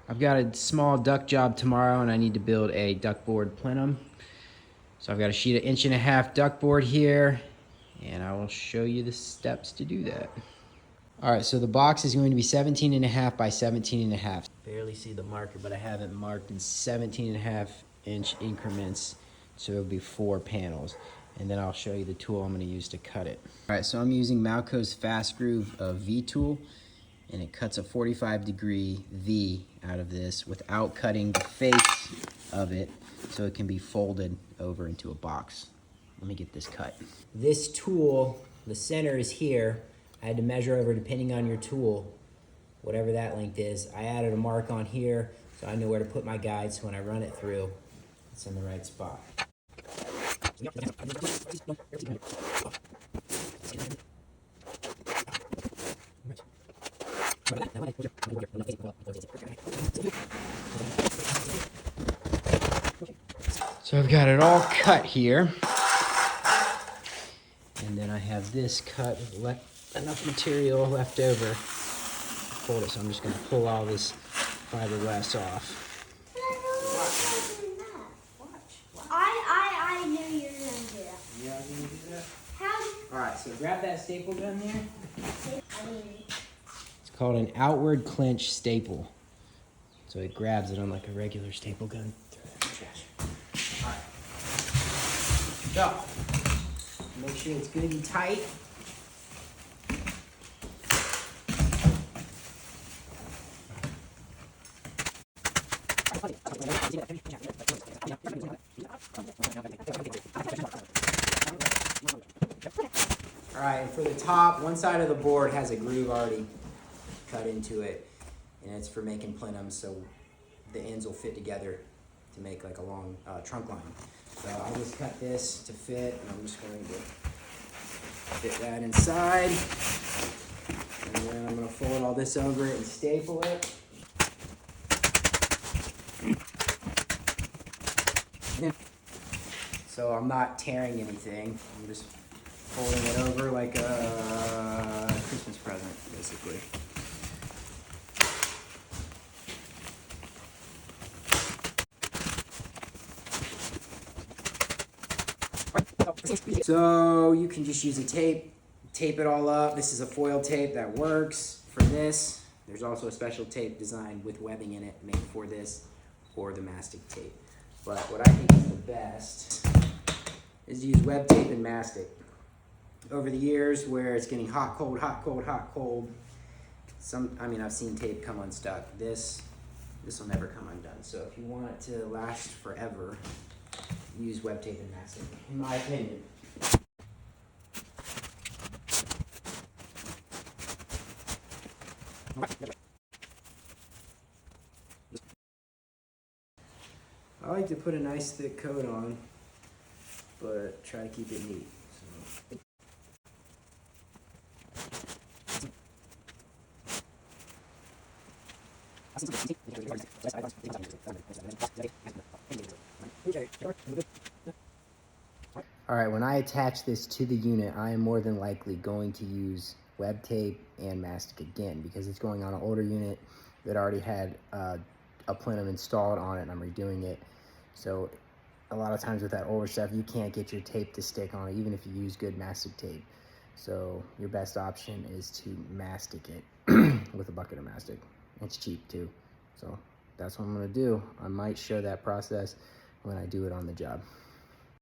I've got a small duct job tomorrow and I need to build a duct board plenum. So I've got a sheet of 1.5" duct board here and I will show you the steps to do that. All right, so the box is going to be 17.5 by 17.5. Barely see the marker, but I have it marked in 17.5" increments. So it'll be 4 panels. And then I'll show you the tool I'm gonna use to cut it. All right, so I'm using Malco's Fast Groove V tool, and it cuts a 45-degree V out of this without cutting the face of it, so it can be folded over into a box. Let me get this cut. This tool, the center is here. I had to measure over depending on your tool, whatever that length is. I added a mark on here so I know where to put my guide, so when I run it through, it's in the right spot. So I've got it all cut here. And then I have this cut with enough material left over to fold it. So I'm just gonna pull all this fiberglass off. I knew you were gonna do that. Yeah, I'm gonna do that. How? All right, so grab that staple gun there. I mean, It's called an outward clinch staple. So it grabs it unlike a regular staple gun. Throw that in the trash. All right. So, make sure it's good and tight. All right, and for the top, one side of the board has a groove already cut into it, and it's for making plenums, so the ends will fit together to make like a long trunk line. So I'll just cut this to fit, and I'm just going to fit that inside, and then I'm going to fold all this over it and staple it. So I'm not tearing anything, I'm just folding it over like a Christmas present, basically. So you can just use a tape it all up. This is a foil tape that works for this. There's also a special tape designed with webbing in it made for this, or the mastic tape. But what I think is the best is to use web tape and mastic. Over the years where it's getting hot, cold, hot, cold, hot, cold, I've seen tape come unstuck. This will never come undone. So if you want it to last forever, use web tape and mastic, in my opinion. I like to put a nice thick coat on, but try to keep it neat. So. All right, when I attach this to the unit, I am more than likely going to use web tape and mastic again because it's going on an older unit that already had a plenum installed on it, and I'm redoing it. So a lot of times with that older stuff, you can't get your tape to stick on it, even if you use good mastic tape. So your best option is to mastic it with a bucket of mastic. It's cheap too. So that's what I'm gonna do. I might show that process when I do it on the job.